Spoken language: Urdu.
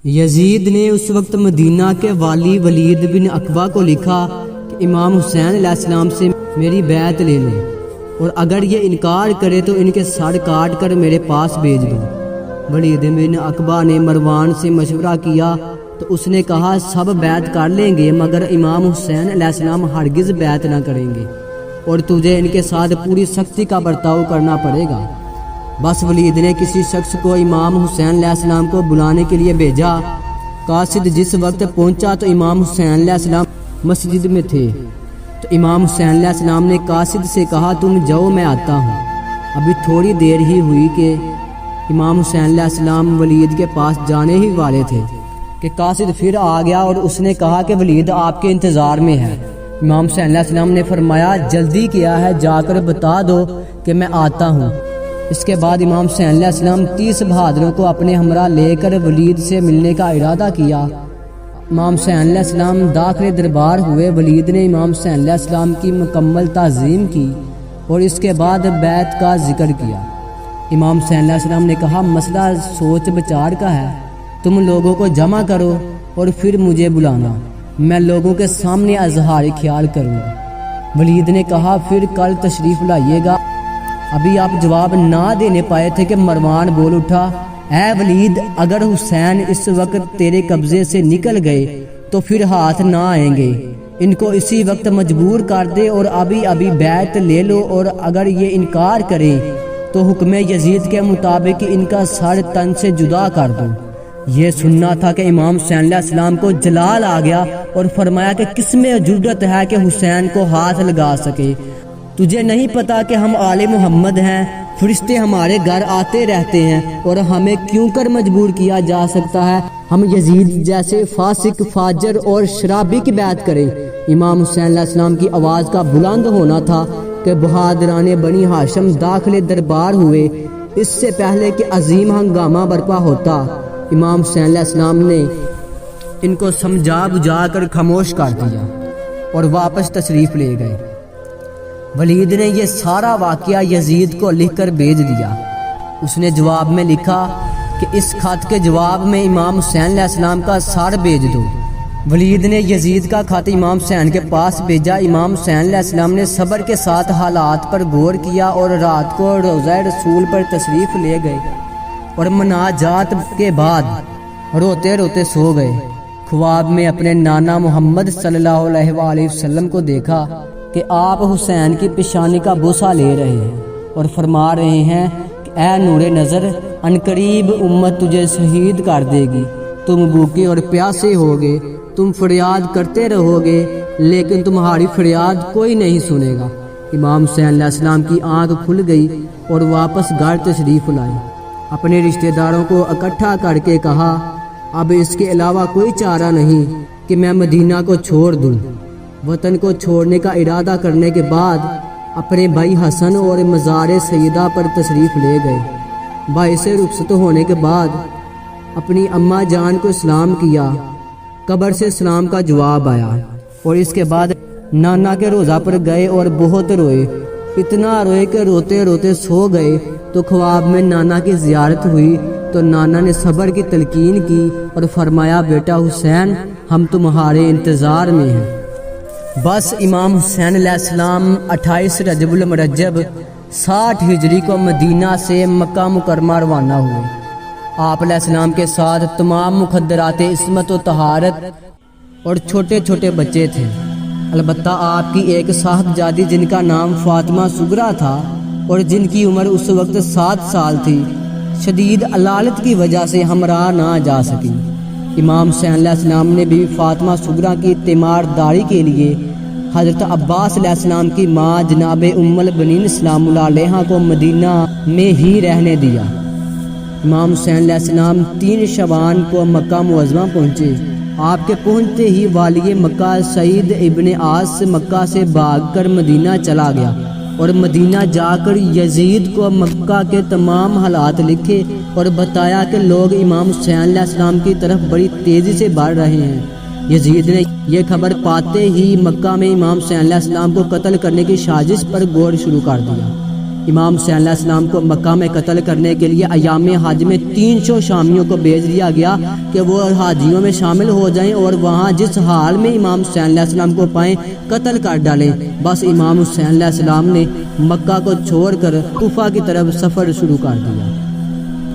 یزید نے اس وقت مدینہ کے والی ولید بن عقبہ کو لکھا کہ امام حسین علیہ السلام سے میری بیعت لے لیں، اور اگر یہ انکار کرے تو ان کے سر کاٹ کر میرے پاس بھیج دو۔ ولید بن عقبہ نے مروان سے مشورہ کیا تو اس نے کہا سب بیعت کر لیں گے مگر امام حسین علیہ السلام ہرگز بیعت نہ کریں گے، اور تجھے ان کے ساتھ پوری سختی کا برتاؤ کرنا پڑے گا۔ بس ولید نے کسی شخص کو امام حسین علیہ السلام کو بلانے کے لیے بھیجا۔ قاصد جس وقت پہنچا تو امام حسین علیہ السلام مسجد میں تھے، تو امام حسین علیہ السلام نے قاصد سے کہا تم جاؤ میں آتا ہوں۔ ابھی تھوڑی دیر ہی ہوئی کہ امام حسین علیہ السلام ولید کے پاس جانے ہی والے تھے کہ قاصد پھر آ گیا اور اس نے کہا کہ ولید آپ کے انتظار میں ہے۔ امام حسین علیہ السلام نے فرمایا جلدی کیا ہے، جا کر بتا دو کہ میں آتا ہوں۔ اس کے بعد امام حسین علیہ السلام 30 بہادروں کو اپنے ہمراہ لے کر ولید سے ملنے کا ارادہ کیا۔ امام حسین علیہ السلام داخل دربار ہوئے۔ ولید نے امام حسین علیہ السلام کی مکمل تعظیم کی اور اس کے بعد بیعت کا ذکر کیا۔ امام حسین علیہ السلام نے کہا مسئلہ سوچ بچار کا ہے، تم لوگوں کو جمع کرو اور پھر مجھے بلانا، میں لوگوں کے سامنے اظہار خیال کروں گا۔ ولید نے کہا پھر کل تشریف لائیے گا۔ ابھی آپ جواب نہ دینے پائے تھے کہ مروان بول اٹھا اے ولید اگر حسین اس وقت تیرے قبضے سے نکل گئے تو پھر ہاتھ نہ آئیں گے، ان کو اسی وقت مجبور کر دے اور ابھی بیعت لے لو، اور اگر یہ انکار کریں تو حکم یزید کے مطابق ان کا سر تن سے جدا کر دو۔ یہ سننا تھا کہ امام حسین علیہ السلام کو جلال آ گیا اور فرمایا کہ کس میں جرأت ہے کہ حسین کو ہاتھ لگا سکے؟ تجھے نہیں پتا کہ ہم آل محمد ہیں، فرشتے ہمارے گھر آتے رہتے ہیں، اور ہمیں کیوں کر مجبور کیا جا سکتا ہے ہم یزید جیسے فاسق فاجر اور شرابی کی بیعت کریں؟ امام حسین علیہ السلام کی آواز کا بلند ہونا تھا کہ بہادران بنی ہاشم داخل دربار ہوئے۔ اس سے پہلے کہ عظیم ہنگامہ برپا ہوتا امام حسین علیہ السلام نے ان کو سمجھا بجھا کر خاموش کر دیا اور واپس تشریف لے گئے۔ ولید نے یہ سارا واقعہ یزید کو لکھ کر بھیج دیا۔ اس نے جواب میں لکھا کہ اس خط کے جواب میں امام حسین علیہ السلام کا سر بھیج دو۔ ولید نے یزید کا خط امام حسین کے پاس بھیجا۔ امام حسین علیہ السلام نے صبر کے ساتھ حالات پر غور کیا اور رات کو روضہ رسول پر تشریف لے گئے اور مناجات کے بعد روتے روتے سو گئے۔ خواب میں اپنے نانا محمد صلی اللہ علیہ وآلہ وسلم کو دیکھا کہ آپ حسین کی پیشانی کا بوسہ لے رہے ہیں اور فرما رہے ہیں کہ اے نور نظر عنقریب امت تجھے شہید کر دے گی، تم بھوکے اور پیاسے ہوگے، تم فریاد کرتے رہو گے لیکن تمہاری فریاد کوئی نہیں سنے گا۔ امام حسین علیہ السلام کی آنکھ کھل گئی اور واپس گھر تشریف لائے۔ اپنے رشتہ داروں کو اکٹھا کر کے کہا اب اس کے علاوہ کوئی چارہ نہیں کہ میں مدینہ کو چھوڑ دوں۔ وطن کو چھوڑنے کا ارادہ کرنے کے بعد اپنے بھائی حسن اور مزار سیدہ پر تشریف لے گئے۔ بھائی سے رخصت ہونے کے بعد اپنی اماں جان کو سلام کیا۔ قبر سے سلام کا جواب آیا اور اس کے بعد نانا کے روضہ پر گئے اور بہت روئے، اتنا روئے کہ روتے روتے سو گئے۔ تو خواب میں نانا کی زیارت ہوئی تو نانا نے صبر کی تلقین کی اور فرمایا بیٹا حسین ہم تمہارے انتظار میں ہیں۔ بس امام حسین علیہ السلام 28 رجب المرجب 60 ہجری کو مدینہ سے مکہ مکرمہ روانہ ہوئے۔ آپ علیہ السلام کے ساتھ تمام مخدرات عصمت و طہارت اور چھوٹے چھوٹے بچے تھے، البتہ آپ کی ایک صاحبزادی جن کا نام فاطمہ صغریٰ تھا اور جن کی عمر اس وقت 7 سال تھی، شدید علالت کی وجہ سے ہمراہ نہ جا سکی۔ امام حسین علیہ السلام نے بھی فاطمہ صغریٰ کی تیمارداری کے لیے حضرت عباس علیہ السلام کی ماں جناب ام البنین سلام اللہ علیہا کو مدینہ میں ہی رہنے دیا۔ امام حسین علیہ السلام 3 شعبان کو مکہ معظمہ پہنچے۔ آپ کے پہنچتے ہی والی مکہ سعید ابن عاص مکہ سے بھاگ کر مدینہ چلا گیا اور مدینہ جا کر یزید کو مکہ کے تمام حالات لکھے اور بتایا کہ لوگ امام حسین علیہ السلام کی طرف بڑی تیزی سے بڑھ رہے ہیں۔ یزید نے یہ خبر پاتے ہی مکہ میں امام حسین علیہ السلام کو قتل کرنے کی سازش پر غور شروع کر دیا۔ امام حسین علیہ السلام کو مکہ میں قتل کرنے کے لیے ایام حج میں 300 شامیوں کو بھیج دیا گیا کہ وہ حاجیوں میں شامل ہو جائیں اور وہاں جس حال میں امام حسین علیہ السلام کو پائیں قتل کر ڈالیں۔ بس امام حسین علیہ السلام نے مکہ کو چھوڑ کر کوفہ کی طرف سفر شروع کر دیا۔